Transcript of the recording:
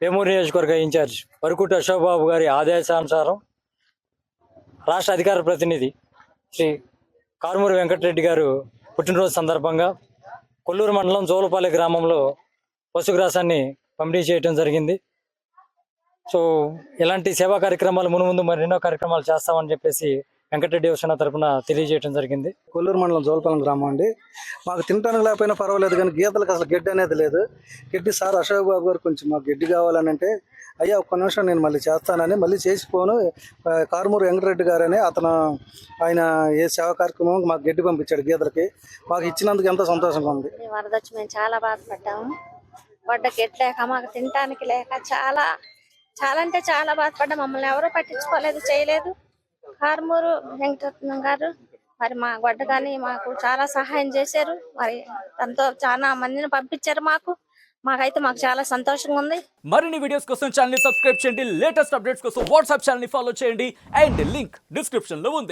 వేమూరు నియోజకవర్గ ఇన్ఛార్జ్ వరకుటి అశోక్ బాబు గారి ఆదేశానుసారం రాష్ట్ర అధికార ప్రతినిధి శ్రీ కారుమూరి వెంకటరెడ్డి గారు పుట్టినరోజు సందర్భంగా కొల్లూరు మండలం జోలపల్లి గ్రామంలో పశుగ్రాసాన్ని పంపిణీ చేయడం జరిగింది. సో ఇలాంటి సేవా కార్యక్రమాలు మునుముందు మరెన్నో కార్యక్రమాలు చేస్తామని చెప్పేసి వెంకటరెడ్డి యువసేన తరఫున తెలియజేయడం జరిగింది. కొల్లూరు మండలం జోలపాలెం గ్రామం అండి. మాకు తినడానికి లేకపోయినా పర్వాలేదు, కానీ గీతలకు అసలు గడ్డి అనేది లేదు. గడ్డి సార్ అశోక్ బాబు గారు కొంచెం మాకు గడ్డి కావాలని అంటే, అయ్యా ఒక్క నిమిషం నేను మళ్ళీ చేస్తానని మళ్ళీ చేసిపోను కారుమూరి వెంకటరెడ్డి గారు అని ఆయన ఏ సేవా కార్యక్రమం మాకు గడ్డి పంపించాడు గీతలకి. మాకు ఇచ్చినందుకు ఎంతో సంతోషంగా ఉంది. వరదొచ్చి మేము చాలా బాధపడ్డాము. వడ్డ గడ్డి లేక మాకు తినడానికి లేక చాలా చాలా అంటే చాలా బాధపడ్డాం. మమ్మల్ని ఎవరూ పట్టించుకోలేదు, చేయలేదు. కారుమూరు వెంకటరత్నం గారు మరి మా గొడ్డ కానీ మాకు చాలా సహాయం చేశారు. మరి దాంతో చాలా మందిని పంపించారు. మాకైతే మాకు చాలా సంతోషంగా ఉంది. మరిన్ని వీడియోస్ కోసం ఛానల్ ని సబ్స్క్రైబ్ చేయండి. లేటెస్ట్ అప్డేట్స్ కోసం వాట్సాప్ ఛానల్ ని ఫాలో చేయండి. అండ్ లింక్ డిస్క్రిప్షన్ లో ఉంది.